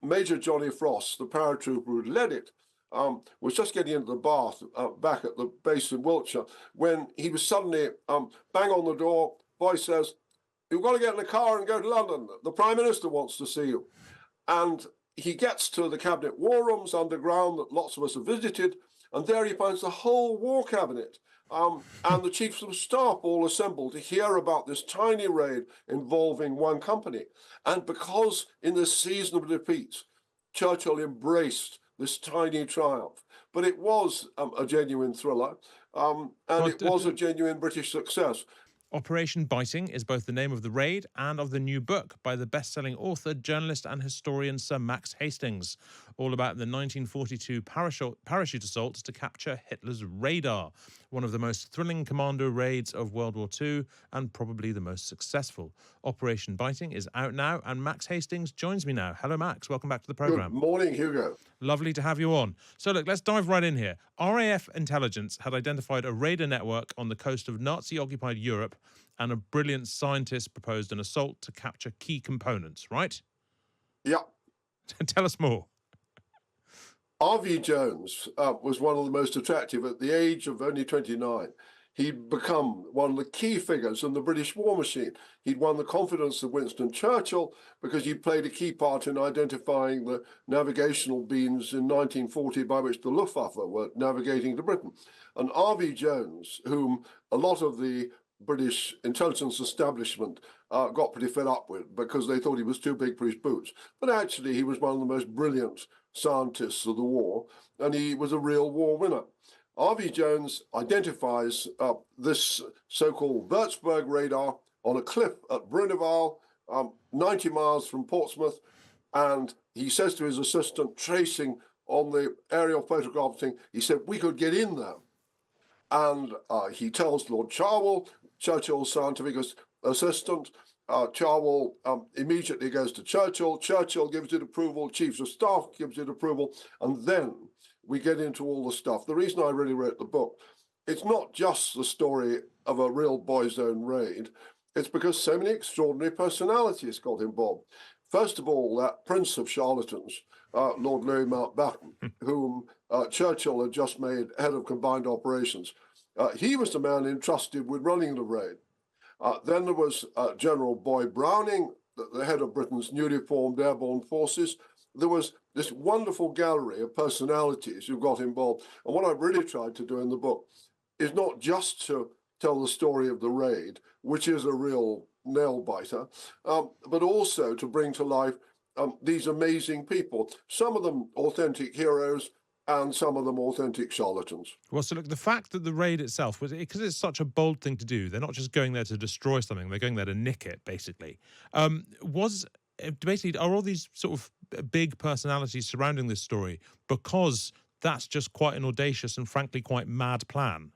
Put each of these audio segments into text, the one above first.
Major Johnny Frost, the paratrooper who led it, was just getting into the bath back at the base in Wiltshire when he was suddenly bang on the door. Voice says, "You've got to get in the car and go to London. The Prime Minister wants to see you." And he gets to the Cabinet War Rooms underground that lots of us have visited, and there he finds the whole War Cabinet and the Chiefs of Staff all assembled to hear about this tiny raid involving one company. And because in this season of defeats, Churchill embraced this tiny triumph. But it was a genuine thriller, and it was a genuine British success. Operation Biting is both the name of the raid and of the new book by the best-selling author, journalist and historian Sir Max Hastings, all about the 1942 parachute assault to capture Hitler's radar, one of the most thrilling commando raids of World War II and probably the most successful. Operation Biting is out now, and Max Hastings joins me now. Hello, Max. Welcome back to the programme. Good morning, Hugo. Lovely to have you on. So look, let's dive right in here. RAF intelligence had identified a raider network on the coast of Nazi-occupied Europe, and a brilliant scientist proposed an assault to capture key components, right? Yeah. Tell us more. R.V. Jones was one of the most attractive at the age of only 29. He'd become one of the key figures in the British war machine. He'd won the confidence of Winston Churchill because he played a key part in identifying the navigational beams in 1940 by which the Luftwaffe were navigating to Britain. And R.V. Jones, whom a lot of the British intelligence establishment got pretty fed up with because they thought he was too big for his boots. But actually, he was one of the most brilliant scientists of the war, and he was a real war winner. R.V. Jones identifies this so-called Würzburg radar on a cliff at Bruneval, 90 miles from Portsmouth, and he says to his assistant, tracing on the aerial photograph thing, he said, "We could get in there." And he tells Lord Cherwell, Churchill's scientific assistant. Cherwell immediately goes to Churchill. Churchill gives it approval. Chiefs of Staff gives it approval. And then we get into all the stuff. The reason I really wrote the book, it's not just the story of a real boys' own raid. It's because so many extraordinary personalities got involved. First of all, that prince of charlatans, Lord Louis Mountbatten, whom Churchill had just made head of combined operations. He was the man entrusted with running the raid. Then there was General Boyd Browning, the head of Britain's newly formed airborne forces. There was this wonderful gallery of personalities who got involved. And what I've really tried to do in the book is not just to tell the story of the raid, which is a real nail-biter, but also to bring to life these amazing people, some of them authentic heroes, and some of them authentic charlatans. Well, so look, the fact that the raid itself was, because it's such a bold thing to do, they're not just going there to destroy something, they're going there to nick it, basically. Basically, are all these sort of big personalities surrounding this story because that's just quite an audacious and frankly quite mad plan?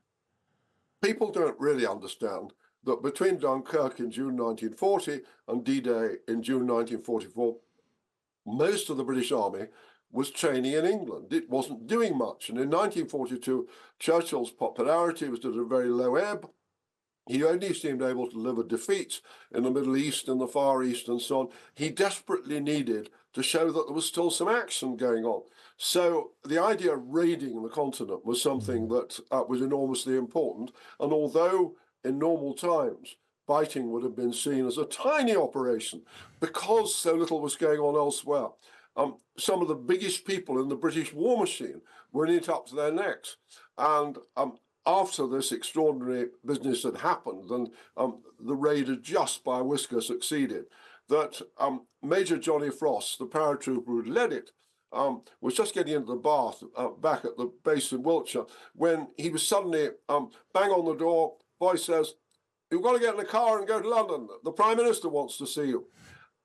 People don't really understand that between Dunkirk in June 1940 and D-Day in June 1944, most of the British Army was training in England. It wasn't doing much. And in 1942, Churchill's popularity was at a very low ebb. He only seemed able to deliver defeats in the Middle East and the Far East and so on. He desperately needed to show that there was still some action going on. So the idea of raiding the continent was something that was enormously important. And although in normal times, Biting would have been seen as a tiny operation because so little was going on elsewhere, some of the biggest people in the British war machine were in it up to their necks. And after this extraordinary business had happened, and the raid had just by a whisker succeeded, that Major Johnny Frost, the paratrooper who led it, was just getting into the bath back at the base in Wiltshire when he was suddenly bang on the door. Voice says, "You've got to get in the car and go to London. The Prime Minister wants to see you."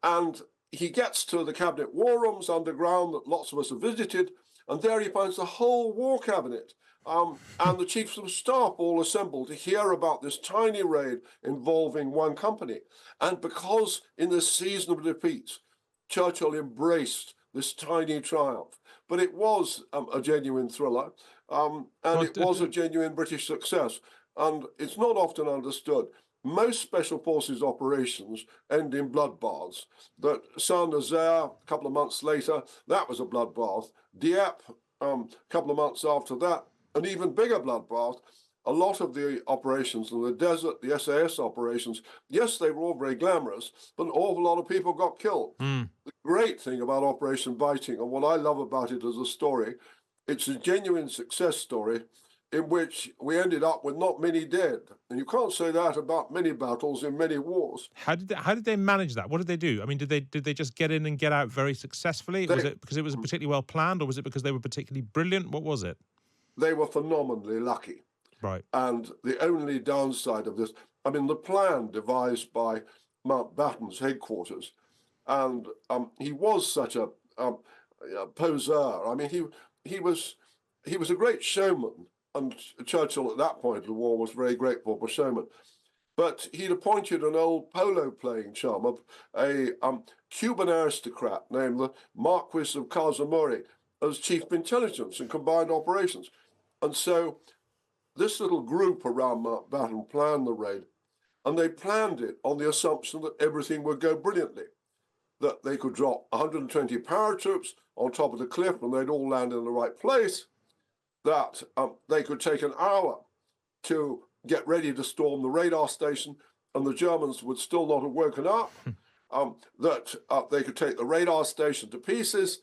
And he gets to the Cabinet War Rooms underground that lots of us have visited, and there he finds the whole War Cabinet and the Chiefs of Staff all assembled to hear about this tiny raid involving one company. And because in this season of defeats, Churchill embraced this tiny triumph. But it was a genuine thriller, and it was a genuine British success. And it's not often understood. most special forces operations end in bloodbaths. That Saint-Nazaire, a couple of months later, that was a bloodbath. Dieppe, a couple of months after that, an even bigger bloodbath. A lot of the operations in the desert, the SAS operations, yes, they were all very glamorous, but an awful lot of people got killed. Mm. The great thing about Operation Viking, and what I love about it as a story, it's a genuine success story in which we ended up with not many dead. And you can't say that about many battles in many wars. How did they manage that? What did they do? I mean, did they just get in and get out very successfully? Was They, it because it was particularly well planned, or was it because they were particularly brilliant? What was it? they were phenomenally lucky. Right. And the only downside of this, I mean, the plan devised by Mountbatten's headquarters, and he was such a poseur. I mean, he was a great showman, and Churchill at that point of the war was very grateful for showman. But he'd appointed an old polo-playing chum, a Cuban aristocrat named the Marquis of Casamori, as chief of intelligence and combined operations. And so this little group around Mountbatten planned the raid, and they planned it on the assumption that everything would go brilliantly, that they could drop 120 paratroops on top of the cliff and they'd all land in the right place, that they could take an hour to get ready to storm the radar station and the Germans would still not have woken up, that they could take the radar station to pieces,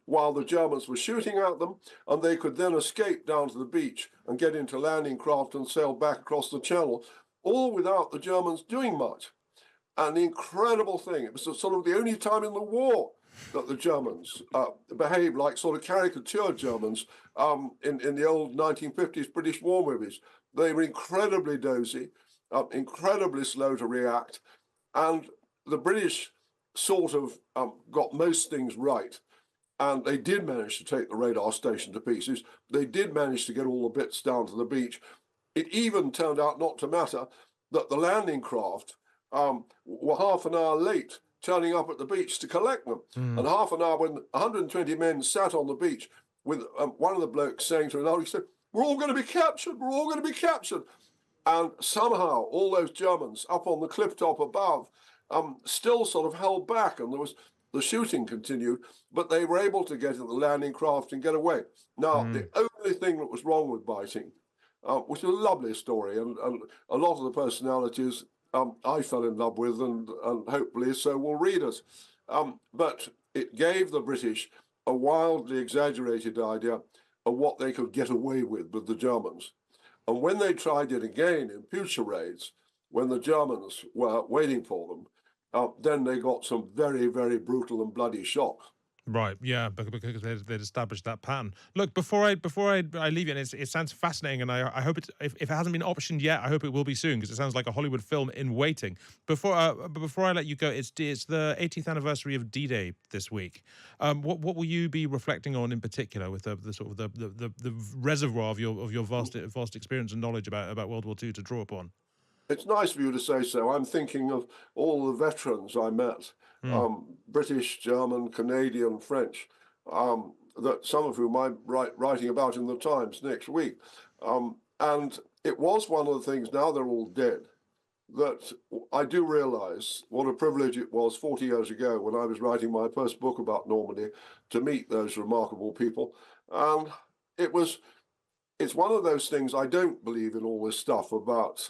while the Germans were shooting at them, and they could then escape down to the beach and get into landing craft and sail back across the channel, all without the Germans doing much. And the incredible thing, it was sort of the only time in the war that the Germans behaved like sort of caricature Germans in the old 1950s British war movies. They were incredibly dozy, incredibly slow to react, and the British sort of got most things right. And they did manage to take the radar station to pieces. They did manage to get all the bits down to the beach. It even turned out not to matter that the landing craft were half an hour late turning up at the beach to collect them. Mm. And half an hour when 120 men sat on the beach with one of the blokes saying to another, he said, "We're all going to be captured, we're all going to be captured." And somehow all those Germans up on the cliff top above still sort of held back, and the shooting continued, but they were able to get in the landing craft and get away. Now, the only thing that was wrong with Biting, which is a lovely story, and a lot of the personalities I fell in love with, and hopefully so will readers. But it gave the British a wildly exaggerated idea of what they could get away with the Germans. And when they tried it again in future raids, when the Germans were waiting for them, then they got some very, very brutal and bloody shocks. Right, yeah, because they'd established that pattern. Look, before I leave you, and it sounds fascinating, and I hope if it hasn't been optioned yet, I hope it will be soon because it sounds like a Hollywood film in waiting. Before I let you go, it's the 80th anniversary of D-Day this week. What will you be reflecting on in particular with the sort of the reservoir of your vast experience and knowledge about World War II to draw upon? It's nice of you to say so. I'm thinking of all the veterans I met, British, German, Canadian, French, that some of whom I'm writing about in the Times next week. And it was one of the things, now they're all dead, that I do realize what a privilege it was 40 years ago when I was writing my first book about Normandy to meet those remarkable people. And it's one of those things. I don't believe in all this stuff about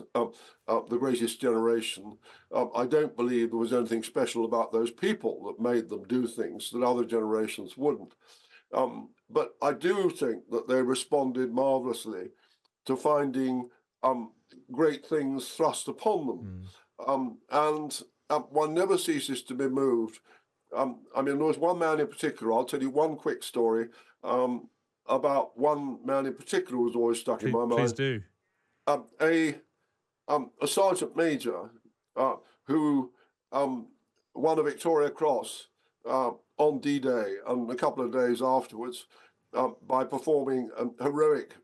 the greatest generation. I don't believe there was anything special about those people that made them do things that other generations wouldn't. But I do think that they responded marvelously to finding great things thrust upon them. And one never ceases to be moved. I mean, there was one man in particular, I'll tell you one quick story. About one man in particular was always stuck in my mind. Please do. A sergeant major who won a Victoria Cross on D-Day and a couple of days afterwards by performing heroic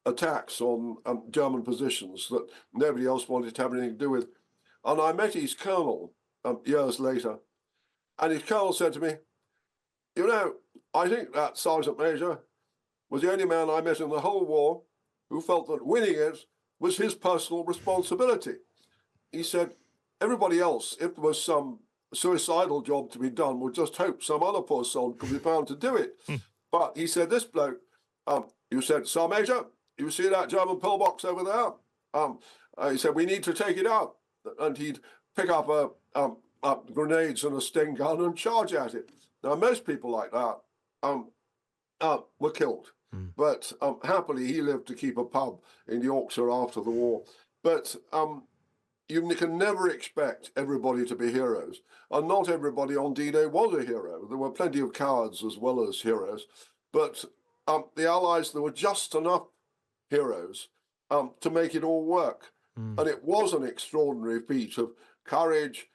attacks on German positions that nobody else wanted to have anything to do with. And I met his colonel years later, and his colonel said to me, "You know, I think that sergeant major was the only man I met in the whole war who felt that winning it was his personal responsibility." he said, everybody else, if there was some suicidal job to be done, would just hope some other poor soul could be found to do it. Hmm. But he said, this bloke, you said, Sergeant Major, you see that German pillbox over there? He said, we need to take it out. And he'd pick up grenades and a sting gun and charge at it. Now, most people like that were killed. Hmm. But happily, he lived to keep a pub in Yorkshire after the war. But you can never expect everybody to be heroes. And not everybody on D-Day was a hero. There were plenty of cowards as well as heroes. But the Allies, there were just enough heroes to make it all work. Mm. And it was an extraordinary feat of courage,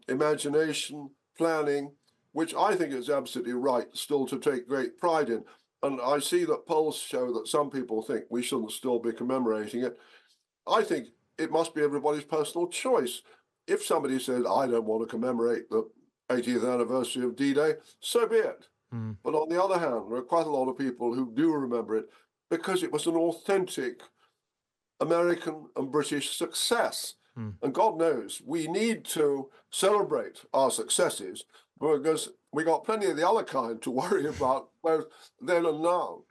imagination, planning, which I think is absolutely right still to take great pride in. And I see that polls show that some people think we shouldn't still be commemorating it. I think it must be everybody's personal choice. If somebody says, I don't want to commemorate the 80th anniversary of D-Day, so be it. Mm. But on the other hand, there are quite a lot of people who do remember it because it was an authentic American and British success. Mm. And God knows we need to celebrate our successes because we got plenty of the other kind to worry about both then and now.